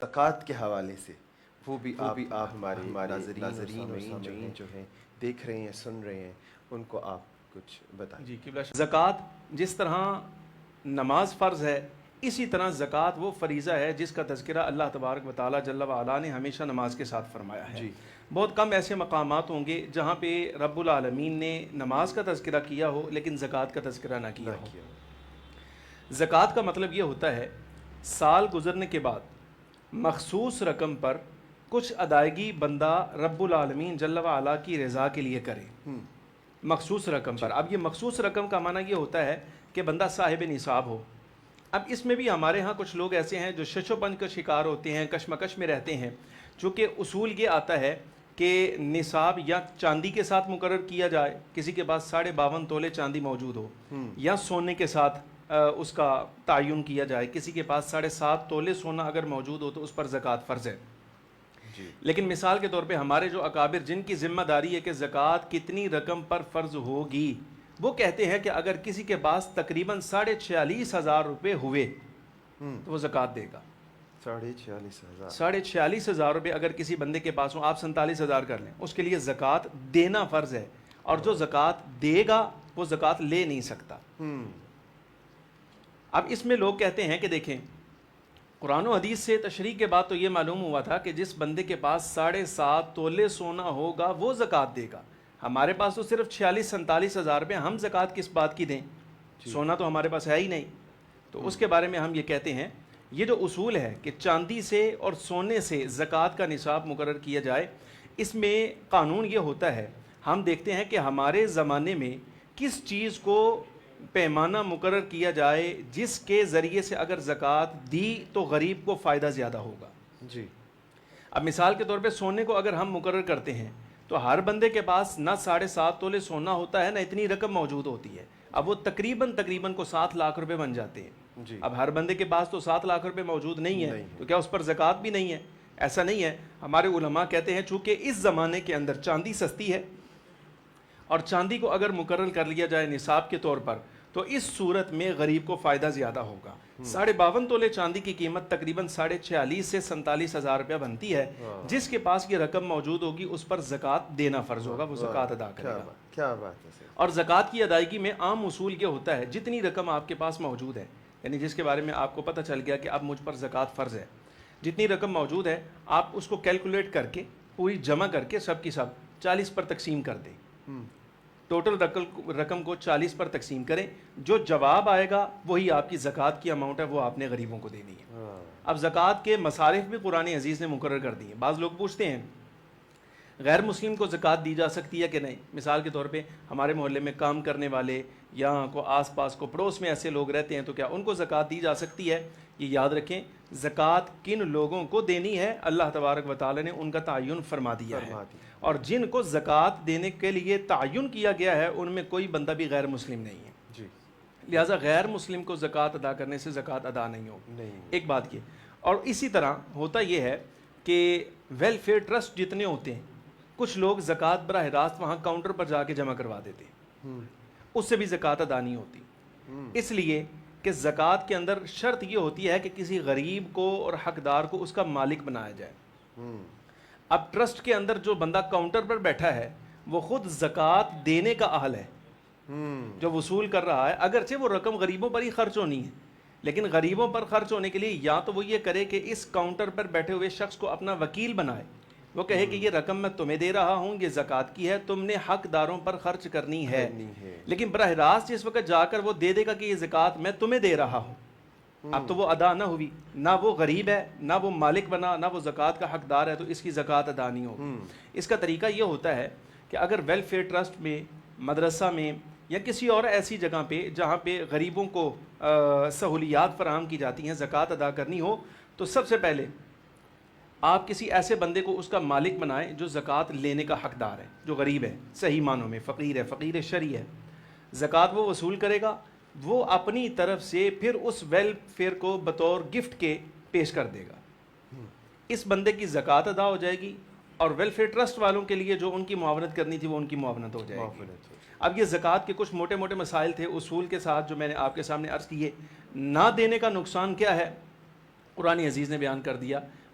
زکوٰۃ کے حوالے سے وہ بھی آپ ہمارے ناظرین و سامعین جو ہیں دیکھ رہے ہیں سن رہے ہیں ان کو آپ کچھ بتائیں. جی زکوٰۃ جس طرح نماز فرض ہے اسی طرح زکوٰۃ وہ فریضہ ہے جس کا تذکرہ اللہ تبارک و تعالیٰ جل و علا نے ہمیشہ نماز کے ساتھ فرمایا ہے. جی بہت کم ایسے مقامات ہوں گے جہاں پہ رب العالمین نے نماز کا تذکرہ کیا ہو لیکن زکوٰۃ کا تذکرہ نہ کیا ہو. زکوٰۃ کا مطلب یہ ہوتا ہے سال گزرنے کے بعد مخصوص رقم پر کچھ ادائیگی بندہ رب العالمین جل و علا کی رضا کے لیے کرے مخصوص رقم پر. اب یہ مخصوص رقم کا معنی یہ ہوتا ہے کہ بندہ صاحب نصاب ہو. اب اس میں بھی ہمارے ہاں کچھ لوگ ایسے ہیں جو شش و پنج کا شکار ہوتے ہیں, کشمکش میں رہتے ہیں. چونکہ اصول یہ آتا ہے کہ نصاب یا چاندی کے ساتھ مقرر کیا جائے, کسی کے پاس 52.5 تولے چاندی موجود ہو, یا سونے کے ساتھ اس کا تعین کیا جائے, کسی کے پاس 7.5 تولے سونا اگر موجود ہو تو اس پر زکوٰۃ فرض ہے. لیکن مثال کے طور پہ ہمارے جو اکابر جن کی ذمہ داری ہے کہ زکوٰۃ کتنی رقم پر فرض ہوگی, وہ کہتے ہیں کہ اگر کسی کے پاس تقریباً 46,500 روپے ہوئے تو وہ زکوٰۃ دے گا. 46,500 روپے اگر کسی بندے کے پاس ہوں, آپ 47,000 کر لیں, اس کے لیے زکوٰۃ دینا فرض ہے. اور جو زکوٰۃ دے گا وہ زکوٰۃ لے نہیں سکتا. اب اس میں لوگ کہتے ہیں کہ دیکھیں قرآن و حدیث سے تشریح کے بعد تو یہ معلوم ہوا تھا کہ جس بندے کے پاس 7.5 تولے سونا ہوگا وہ زکوٰۃ دے گا. ہمارے پاس تو صرف 46-47 ہزار روپے, ہم زکوٰۃ کس بات کی دیں؟ سونا تو ہمارے پاس ہے ہی نہیں. تو اس کے بارے میں ہم یہ کہتے ہیں یہ جو اصول ہے کہ چاندی سے اور سونے سے زکوٰۃ کا نصاب مقرر کیا جائے, اس میں قانون یہ ہوتا ہے, ہم دیکھتے ہیں کہ ہمارے زمانے میں کس چیز کو پیمانہ مقرر کیا جائے جس کے ذریعے سے اگر زکوٰۃ دی تو غریب کو فائدہ زیادہ ہوگا. جی اب مثال کے طور پہ سونے کو اگر ہم مقرر کرتے ہیں تو ہر بندے کے پاس نہ 7.5 تولے سونا ہوتا ہے نہ اتنی رقم موجود ہوتی ہے. اب وہ تقریباً کو 7 لاکھ روپے بن جاتے ہیں. جی اب ہر بندے کے پاس تو 7 لاکھ روپے موجود نہیں ہے تو کیا اس پر زکوٰۃ بھی نہیں ہے؟ ایسا نہیں ہے. ہمارے علماء کہتے ہیں چونکہ اس زمانے کے اندر چاندی سستی ہے اور چاندی کو اگر مقرر کر لیا جائے نصاب کے طور پر تو اس صورت میں غریب کو فائدہ زیادہ ہوگا. 52.5 تولے چاندی کی قیمت تقریباً 46,500 سے 47,000 روپیہ بنتی ہے. جس کے پاس یہ رقم موجود ہوگی اس پر زکوٰۃ دینا فرض ہوگا, وہ زکوٰۃ ادا کرے گا. کیا بات ہے. اور زکوٰۃ کی ادائیگی میں عام اصول یہ ہوتا ہے جتنی رقم آپ کے پاس موجود ہے, یعنی جس کے بارے میں آپ کو پتہ چل گیا کہ اب مجھ پر زکوٰۃ فرض ہے, جتنی رقم موجود ہے آپ اس کو کیلکولیٹ کر کے پوری جمع کر کے سب کی سب 40 پر تقسیم کر دیں. ٹوٹل رقم کو 40 پر تقسیم کریں, جو جواب آئے گا وہی آپ کی زکوٰۃ کی اماؤنٹ ہے, وہ آپ نے غریبوں کو دینی ہے. اب زکوٰۃ کے مصارف بھی قرآن عزیز نے مقرر کر دیے. بعض لوگ پوچھتے ہیں غیر مسلم کو زکوٰۃ دی جا سکتی ہے کہ نہیں. مثال کے طور پہ ہمارے محلے میں کام کرنے والے یا کو آس پاس کو پڑوس میں ایسے لوگ رہتے ہیں تو کیا ان کو زکوٰۃ دی جا سکتی ہے؟ یہ یاد رکھیں زکوٰۃ کن لوگوں کو دینی ہے اللہ تبارک و تعالی نے ان کا تعین فرما دیا ہے, اور جن کو زکوٰۃ دینے کے لیے تعین کیا گیا ہے ان میں کوئی بندہ بھی غیر مسلم نہیں ہے. جی لہٰذا غیر مسلم کو زکوٰۃ ادا کرنے سے زکوٰۃ ادا نہیں ہوگی. ایک بات یہ, اور اسی طرح ہوتا یہ ہے کہ ویلفیئر ٹرسٹ جتنے ہوتے ہیں کچھ لوگ زکوٰۃ براہ راست وہاں کاؤنٹر پر جا کے جمع کروا دیتے ہیں, اس سے بھی زکوٰۃ ادا نہیں ہوتی. اس لیے کہ زکوٰۃ کے اندر شرط یہ ہوتی ہے کہ کسی غریب کو اور حقدار کو اس کا مالک بنایا جائے. اب ٹرسٹ کے اندر جو بندہ کاؤنٹر پر بیٹھا ہے وہ خود زکوٰۃ دینے کا اہل ہے, جو وصول کر رہا ہے. اگرچہ وہ رقم غریبوں پر ہی خرچ ہونی ہے, لیکن غریبوں پر خرچ ہونے کے لیے یا تو وہ یہ کرے کہ اس کاؤنٹر پر بیٹھے ہوئے شخص کو اپنا وکیل بنائے, وہ کہے کہ یہ رقم میں تمہیں دے رہا ہوں, یہ زکوٰۃ کی ہے, تم نے حقداروں پر خرچ کرنی ہے. لیکن براہ راست جس وقت جا کر وہ دے دے گا کہ یہ زکوٰۃ میں تمہیں دے رہا ہوں, اب تو وہ ادا نہ ہوئی, نہ وہ غریب ہے نہ وہ مالک بنا نہ وہ زکوٰۃ کا حقدار ہے, تو اس کی زکوٰۃ ادا نہیں ہوگی. اس کا طریقہ یہ ہوتا ہے کہ اگر ویلفیئر ٹرسٹ میں, مدرسہ میں یا کسی اور ایسی جگہ پہ جہاں پہ غریبوں کو سہولیات فراہم کی جاتی ہیں زکوٰۃ ادا کرنی ہو, تو سب سے پہلے آپ کسی ایسے بندے کو اس کا مالک بنائیں جو زکوٰۃ لینے کا حقدار ہے, جو غریب ہے, صحیح معنوں میں فقیر شرعی ہے. زکوٰۃ وہ وصول کرے گا, وہ اپنی طرف سے پھر اس ویلفیئر کو بطور گفٹ کے پیش کر دے گا. اس بندے کی زکوٰۃ ادا ہو جائے گی اور ویلفیئر ٹرسٹ والوں کے لیے جو ان کی معاونت کرنی تھی وہ ان کی معاونت ہو جائے گی. اب یہ زکوٰۃ کے کچھ موٹے موٹے مسائل تھے اصول کے ساتھ جو میں نے آپ کے سامنے عرض کیے. نہ دینے کا نقصان کیا ہے قرآن عزیز نے بیان کر دیا.